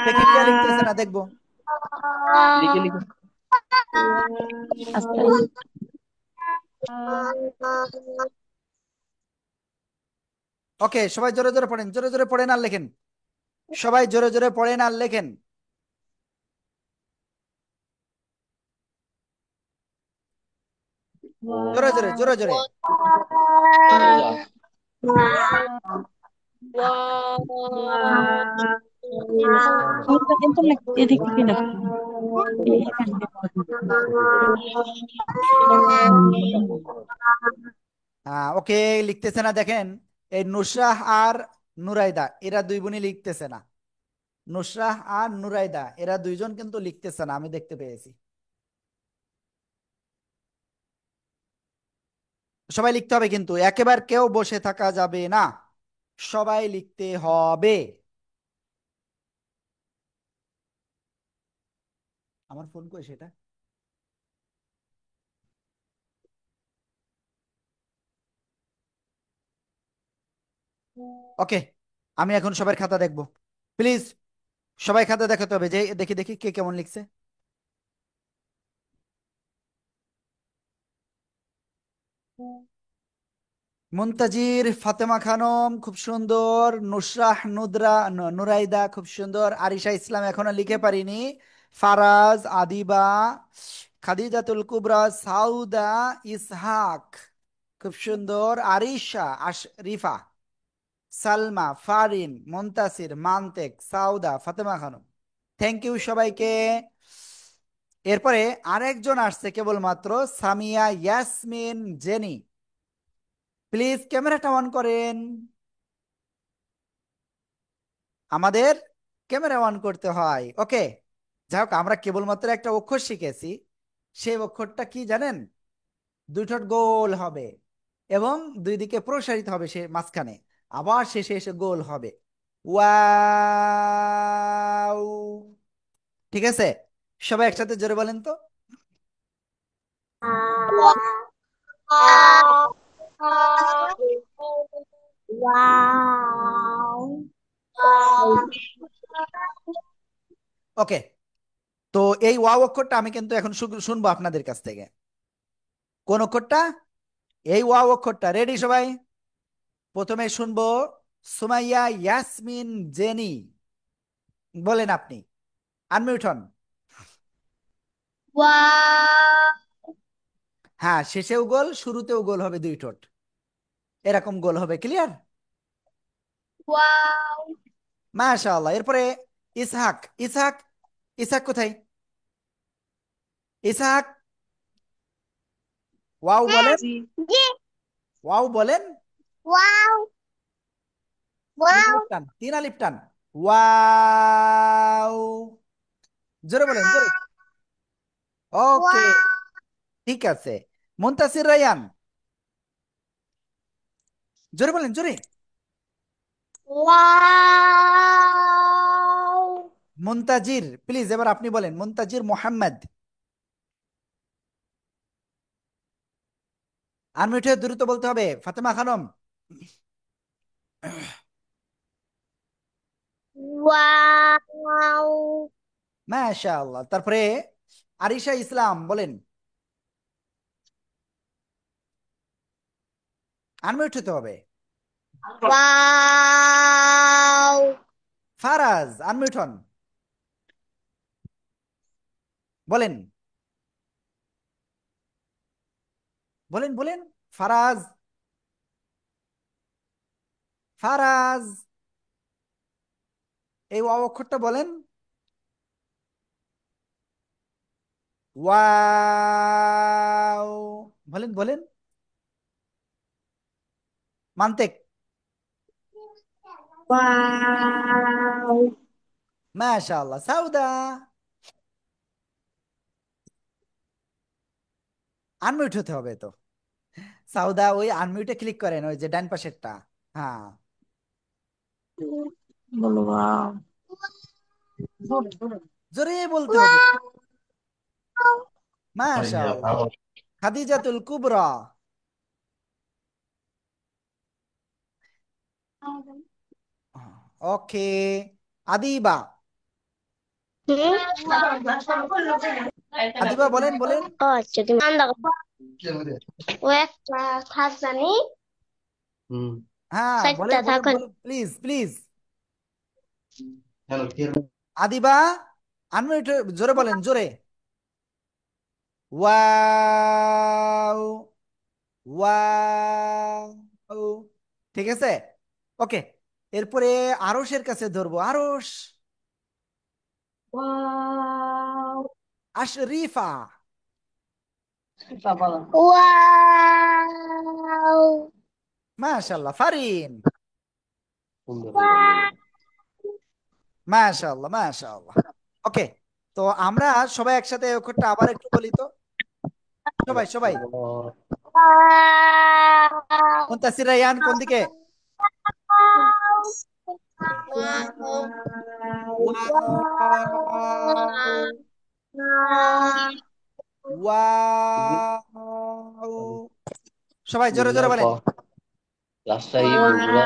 দেখি কে লিখতেছে না, দেখবো। লিখে লিখে। আস্তে ওকে, সবাই জোরে জোরে পড়েন, জোরে জোরে পড়েন আর লেখেন। সবাই জোরে জোরে পড়েন আর লেখেন। জোরে জোরে, জোরে জোরে। انت انك ايدك كده ওকে, লিখতেছে না দেখেন। এই নুসরাহ আর নুরাইদা, এরা দুই বোনই লিখতেছে না। নুসরাহ আর নুরাইদা, এরা দুইজন কিন্তু লিখতেছে না, আমি দেখতে পেয়েছি। সবাই লিখতে হবে কিন্তু, একেবারে কেউ বসে থাকা যাবে না, সবাই লিখতে হবে। আমার ফোন কই সেটা? ওকে, আমি এখন সবার খাতা দেখবো, প্লিজ। সবাই খাতা দেখাতে হবে, যে দেখি দেখি কে কেমন লিখছে। মুনতাজির ফাতেমা খানম খুব সুন্দর, নুসরাহ নুরাইদা খুব সুন্দর, আরিশা ইসলাম এখনো লিখে পারিনি, ফারাজ, আদিবা, খাদিজাতুল কুবরা, সাউদা, ইসহাক খুব সুন্দর, আরিশা, আশরিফা, সালমা, ফারিন, মুনতাসির, মান্তেক, সাউদা, ফাতেমা খানম। থ্যাংক ইউ সবাইকে। এরপরে আরেকজন আসছে কেবলমাত্র, সামিয়া ইয়াসমিন জেনি। প্লিজ ক্যামেরাটা অন করেন। আমাদের ক্যামেরা অন করতে হয়, ওকে। যাই হোক, আমরা কেবলমাত্র একটা অক্ষর শিখেছি। সেই অক্ষরটা কি জানেন? দুই ঠোঁট গোল হবে, এবং দুই দিকে প্রসারিত হবে, সে মাঝখানে আবার শেষে এসে গোল হবে। ওয়াও। ঠিক আছে, সবাই একসাথে জোরে বলেন তো। ওকে, তো এই ওয়াও অক্ষরটা আমি কিন্তু এখন শুনবো আপনাদের কাছ থেকে। কোন অক্ষরটা? এই ওয়াও অক্ষরটা। রেডি সবাই? প্রথমে শুনবো সুমাইয়া ইয়াসমিন জেনি, বলেন আপনি, আনমিউট হন। হ্যাঁ, শেষেও গোল শুরুতেও গোল হবে, দুই ঠোঁট এরকম গোল হবে, ক্লিয়ার? ওয়াও। মাশাআল্লাহ। এরপরে ইসহাক। ইসহাক, ইসহাক কোথায়? ইসহাক, ওয়াও হ্যাঁ। বলেন, জি। জি। ওয়াও বলেন। ওয়াও। তিন ওয়াও। আলিফ টান, তিন আলিফ টান, ওয়াও। জোরে বলেন, জোরে। ওকে, ওয়াও। ঠিক আছে। মুনতাসির রায়ান, জোরে বলেন, জোরে। ওয়াও। মুনতাজির, প্লিজ এবার আপনি বলেন, মুনতাজির মোহাম্মদ। আনমিউট হয়ে দ্রুত বলতে হবে, ফাতেমা খানম। ওয়াও। মাশাআল্লাহ। তারপরে আরিশা ইসলাম বলেন, আনমিউট হতে হবে। ওয়াও। ফারাজ, আনমিউট হন, বলেন, বলেন, বলেন। ফারাজ, ফারাজ, এই ওয়াও অক্ষরটা বলেন। ওয়াও, বলেন, বলেন। মান্তেক। ওয়াও। মাশাআল্লাহ। সাউদা, আনমিউট হতে হবে তো। সাউদা, ওই আনমিউটে ক্লিক করেন, ওই যে ডান পাশেরটা। হ্যাঁ, বলো ওয়াও। জোরে বলতে হবে। ওয়াও। মাশাআল্লাহ। খাদিজাতুল কুবরা। ওকে। আদিবা, আদিবা বলেন, বলেন। ও আচ্ছা, তুমি আন্দা ও একটা থাক জানি। হুম। হ্যাঁ, বলেন, চারটা বলেন, থাক। বলেন, প্লিজ, প্লিজ। আদিবা, আনমিউট, জোরে বলেন, জোরে। Wow, wow. ঠিক আছে, ওকে। এরপরে আরশের কাছে ধরবো, আরশ। ওয়াও। আশরিফা। ওয়াও। মাশাআল্লাহ। ফারিন। সুন্দর হয়ে গেল। ওয়াও। মাশাআল্লাহ, মাশাআল্লাহ। ওকে, তো আমরা সবাই একসাথে এই অক্ষরটা আবার একটু বলি তো, সবাই, সবাই। মুনতাসির রায়হান কোন দিকে? Wow, wow. সবাই জোরে জোরে বলেন। রাজশাহী, বগুড়া।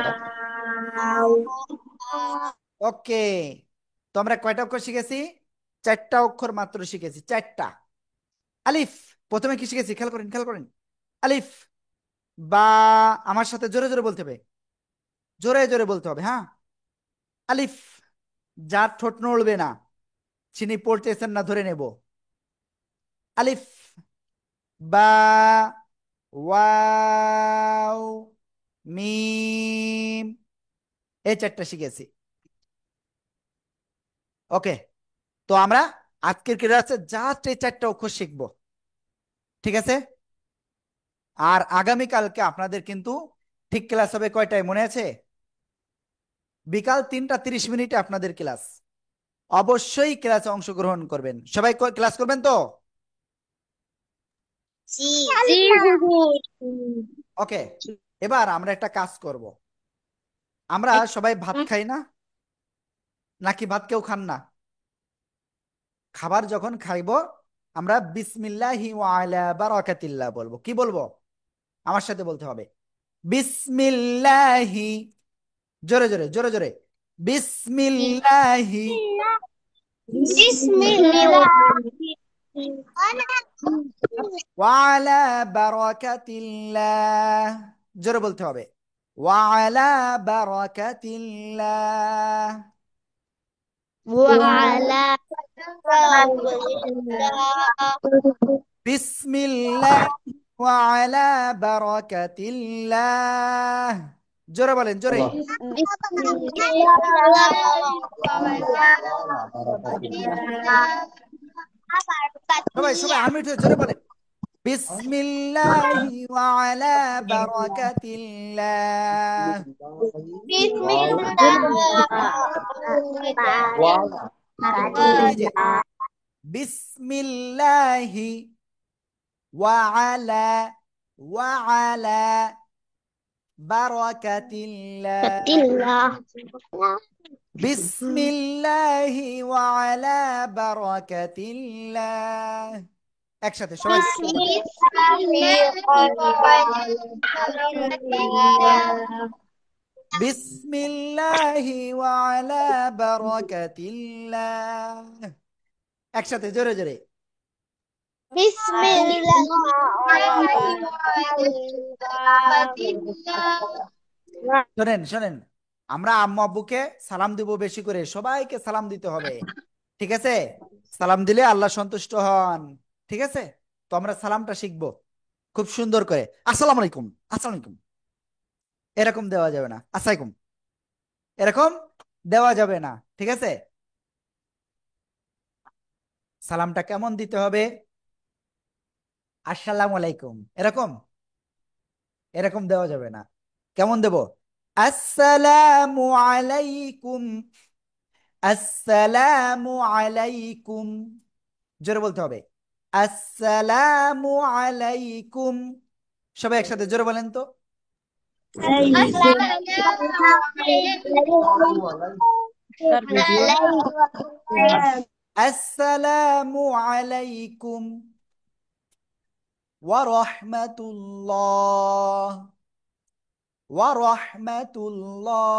ওকে, তো আমরা কয়টা অক্ষর শিখেছি? চারটা অক্ষর মাত্র শিখেছি, চারটা। আলিফ, প্রথমে কি শিখেছি খেয়াল করেন, খেয়াল করেন। আলিফ, বা, আমার সাথে জোরে জোরে বলতে হবে, জোরে জোরে বলতে হবে, হ্যাঁ। আলিফ, যার ঠোঁট নড়বে না, চিনি পড়তেছেন না, ধরে নেব। আলিফ, বা, ওয়াও, মিম, এই চারটা শিখেছি। ওকে, তো আমরা আজকের ক্লাসে জাস্ট এই চারটা অক্ষর শিখবো, ঠিক আছে। আর আগামীকালকে আপনাদের কিন্তু ঠিক ক্লাস হবে কয়টায় মনে আছে? বিকাল 3টা 30 মিনিটে আপনাদের ক্লাস। অবশ্যই ক্লাসে অংশগ্রহণ করবেন সবাই, ক্লাস করবেন তো? জি। জি হুজুর। ওকে, এবার আমরা একটা কাজ করব। আমরা সবাই ভাত খাই না, নাকি ভাত কেউ খান না? খাবার যখন খাইবো, আমরা বিসমিল্লাহি ওয়া আলা বারাকাতিল্লাহ বলবো। কি বলবো? আমার সাথে বলতে হবে, বিসমিল্লাহি। জোরে জোরে, জোরে জোরে। বিসমিল্লাহি বিসমিল্লাহ। ওয়া আলা বারাকাতিল্লাহ। জোরে বলতে হবে, ওয়া আলা বারাকাতিল্লাহ। وعلى الله. বিসমিল্লাহ ওয়া আলা বারাকাতিল্লাহ। জোরে বলেন, জোরে। আল্লাহ সবাই সবাই আনমিউট হয়ে জোরে বলেন, বিসমিল্লাহি ওয়া আলা বারাকাতিল্লাহ। এই যে বিসমিল্লাহি ওয়া আলা বারাকাতিল্লাহ, বিসমিল্লাহি ওয়া আলা বারাকাতিল্লাহ। একসাথে সবাই, বিসমিল্লাহি ওয়া আলা বারাকাতিল্লাহ। একসাথে জোরে জোরে, শোনেন শোনেন, আমরা আম্মু আব্বুকে সালাম দিব, বেশি করে সবাইকে সালাম দিতে হবে, ঠিক আছে? সালাম দিলে আল্লাহ সন্তুষ্ট হন, ঠিক আছে? তো আমরা সালামটা শিখবো খুব সুন্দর করে। আসসালামু আলাইকুম, আসসালামু আলাইকুম, এরকম দেওয়া যাবে না। আসসালামাইকুম, এরকম দেওয়া যাবে না, ঠিক আছে? সালামটা কেমন দিতে হবে? আসসালামু আলাইকুম, এরকম এরকম দেওয়া যাবে না। কেমন দেব? আসসালামু আলাইকুম, আসসালামু আলাইকুম, জোরে বলতে হবে, আসসালামু আলাইকুম। সবাই একসাথে জোরে বলেন তো, আসসালামু আলাইকুম ওয়া রাহমাতুল্লাহ, ওয়া রাহমাতুল্লাহ।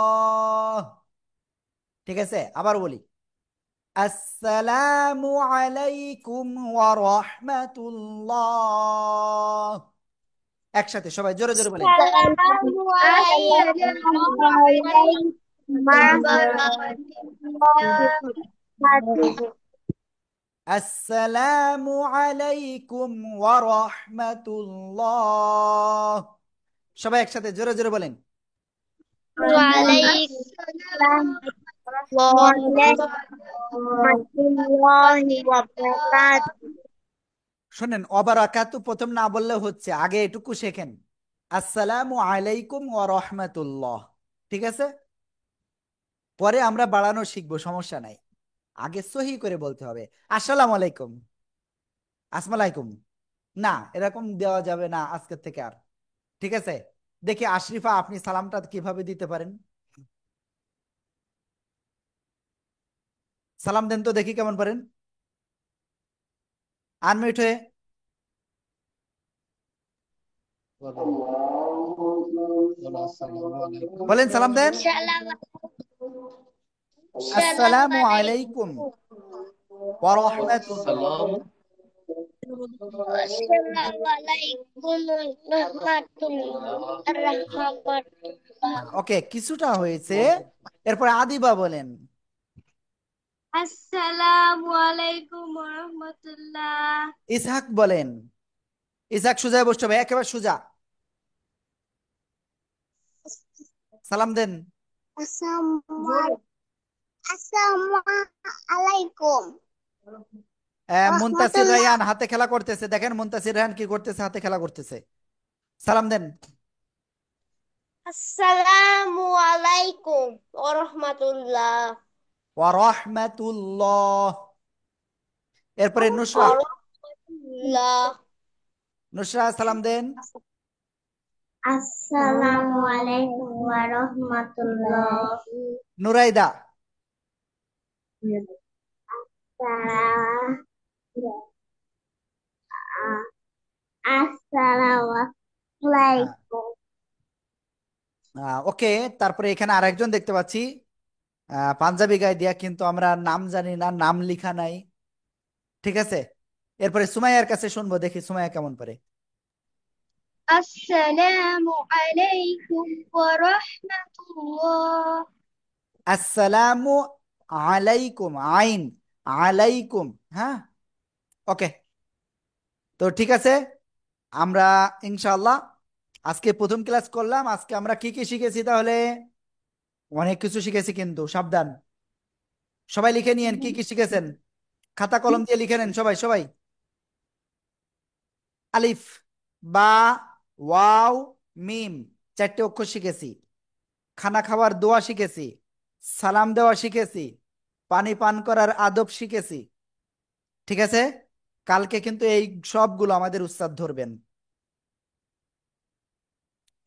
ঠিক আছে, আবার বলি, আসসালামু আলাইকুম ওয়া রাহমাতুল্লাহ। একসাথে সবাই জোরে জোরে বলেন, আসসালামু আলাইকুম ওয়া রাহমাতুল্লাহ। সবাই একসাথে জোরে জোরে বলেন, শোনেন, অবারাকাতু প্রথম না বললে হচ্ছে, আগে এটুকু শেখেন, আসসালামু আলাইকুম ওয়া রাহমাতুল্লাহ, ঠিক আছে? পরে আমরা বাড়ানো শিখবো, সমস্যা নাই। আগে সহি করে বলতে হবে, আসসালামু আলাইকুম, আসসালামু আলাইকুম, না এরকম দেওয়া যাবে না আজকের থেকে আর, ঠিক আছে? দেখি আশরিফা, আপনি সালামটা কিভাবে দিতে পারেন? সালাম দেন তো দেখি কেমন পারেন, আনমিউট হয়ে বলেন, সালাম দেন, আসসালামু আলাইকুম ওয়া রাহমাতুল্লাহ। সালাম ওকে, কিছুটা হয়েছে। এরপর আদিবা বলেন, আসসালামু আলাইকুম ওয়া রাহমাতুল্লাহ। ইসহাক বলেন, ইসহাক সোজা বসতে হবে, একেবারে সোজা, সালাম দেন। আসসালামু আলাইকুম মুনতাসির রহমতুল্লাহ। রায়ান হাতে খেলা করতেছে, দেখেন মুনতাসির রায়ান কি করতেছে, হাতে খেলা করতেছে। সালাম দেন, আসসালামু আলাইকুম ওয়া রাহমাতুল্লাহ। ওয়া রাহমাতুল্লাহ। এরপরে নুসরা, ওয়া রাহমাতুল্লাহ। নুসরা সালাম দেন, আসসালামু আলাইকুম ওয়া রাহমাতুল্লাহ। নুরাইদা, আসসালামু হ্যাঁ, আলাইকুম। ওকে। তারপরে এখানে আরেকজন দেখতে পাচ্ছি, পাঞ্জাবি গায়ে দিয়া, কিন্তু আমরা নাম জানি না, নাম লিখা নাই, ঠিক আছে? এরপরে সুমাইয়ার কাছে শুনবো, দেখি সুমাইয়া কেমন পারে। আসসালামু আলাইকুম ওয়া রাহমাতুল্লাহ। আসসালামু আলাইকুম, আইন, আলাইকুম, হ্যাঁ, ওকে। তো ঠিক আছে, আমরা ইনশাআল্লাহ আজকে প্রথম ক্লাস করলাম, আজকে আমরা কি কি শিখেছি তাহলে? অনেক কিছু শিখেছি কিন্তু সাবধান, সবাই লিখে নিয়েন কি কি শিখেছেন, খাতা কলম দিয়ে লিখে নেন সবাই সবাই। আলিফ, বা, ওয়াও, মিম, চারটে অক্ষর শিখেছি। খানা খাওয়ার দোয়া শিখেছি, সালাম দেওয়া শিখেছি, পানি পান করার আদব শিখেছি। ঠিক আছে, কালকে কিন্তু এই সবগুলো আমাদের উস্তাদ ধরবেন।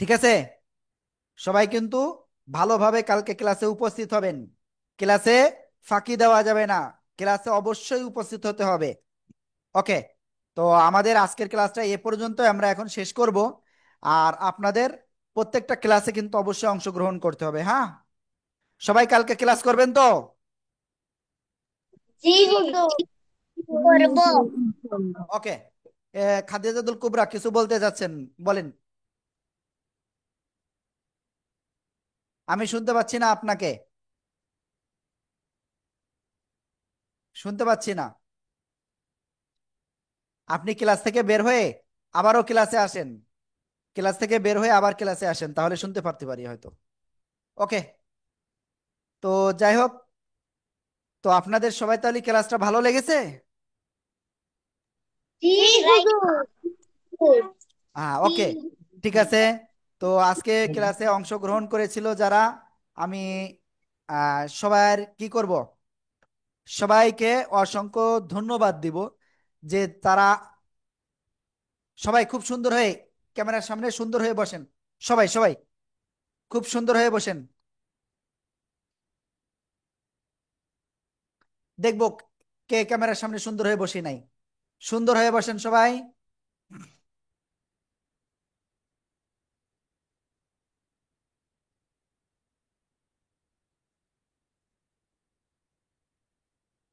ঠিক আছে, সবাই কিন্তু ভালোভাবে কালকে ক্লাসে উপস্থিত হবেন। ক্লাসে ফাঁকি দেওয়া যাবে না, ক্লাসে অবশ্যই উপস্থিত হতে হবে। ওকে, তো আমাদের আজকের ক্লাসটা এ পর্যন্ত আমরা এখন শেষ করব। আর আপনাদের প্রত্যেকটা ক্লাসে কিন্তু অবশ্যই অংশগ্রহণ করতে হবে, হ্যাঁ? সবাই কালকে ক্লাস করবেন তো? জি হুজুর, করব। ওকে, খাদিজাতুল কুবরা কিছু বলতে যাচ্ছেন, বলেন। আমি শুনতে পাচ্ছি না আপনাকে, শুনতে পাচ্ছি না। আপনি ক্লাস থেকে বের হয়ে আবারও ক্লাসে আসেন, ক্লাস থেকে বের হয়ে আবার ক্লাসে আসেন, তাহলে শুনতে পারতে পারি হয়তো। ওকে, তো যাই হোক, তো আপনাদের সবাই তাহলে ক্লাসটা ভালো লেগেছে? জি হুজুর। হ্যাঁ, ওকে, ঠিক আছে। তো আজকে ক্লাসে অংশগ্রহণ করেছিল যারা, আমি সবার কি করব, সবাইকে অসংখ্য ধন্যবাদ দিব যে তারা সবাই খুব সুন্দর হয়ে ক্যামেরার সামনে সুন্দর হয়ে বসেন। সবাই সবাই খুব সুন্দর হয়ে বসেন, দেখবো কে ক্যামেরার সামনে সুন্দর হয়ে বসে নাই। সুন্দর হয়ে বসেন সবাই।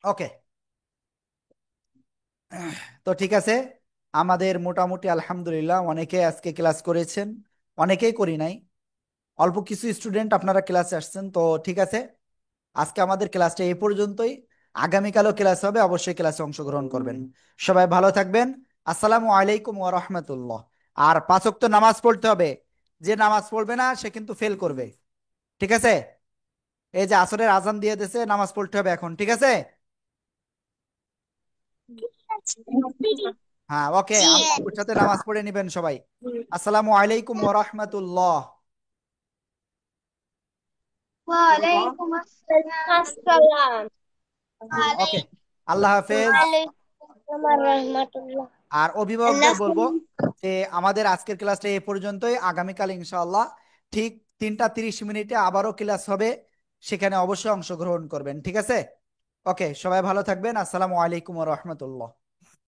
ওকে, তো ঠিক আছে, আমাদের মোটামুটি আলহামদুলিল্লাহ অনেকে আজকে ক্লাস করেছেন, অনেকেই করি নাই, অল্প কিছু স্টুডেন্ট আপনারা ক্লাসে আসছেন। তো ঠিক আছে, আজকে আমাদের ক্লাসটা এই পর্যন্তই। আগামীকালও ক্লাস হবে, অবশ্যই ক্লাসে অংশগ্রহণ করবেন। সবাই ভালো থাকবেন। আসসালামু আলাইকুম ওয়া রাহমাতুল্লাহ। আর 5 ওয়াক্ত নামাজ পড়তে হবে, যে নামাজ পড়বে না সে কিন্তু ফেল করবে। ঠিক আছে, এই যে আসরের আজান দিয়ে দিয়েছে, নামাজ পড়তে হবে এখন, ঠিক আছে? হ্যাঁ, ওকে, জি। আমার সাথে নামাজ পড়ে নিবেন সবাই। আসসালামু আলাইকুম ওয়া রাহমাতুল্লাহ। ওয়ালাইকুম আসসালাম। আসসালাম। ওকে, আল্লাহ হাফেজ। ওয়ালাইকুম রহমতুল্লাহ। আর আল্লাহ অভিভাবকদের বলবো যে আমাদের আজকের ক্লাসটা এই পর্যন্তই, আগামীকাল ইনশাআল্লাহ ঠিক 3টা 30 মিনিটে আবারও ক্লাস হবে, সেখানে অবশ্যই অংশগ্রহণ করবেন, ঠিক আছে? ওকে, সবাই ভালো থাকবেন। আসসালামু আলাইকুম ওয়া রাহমাতুল্লাহ।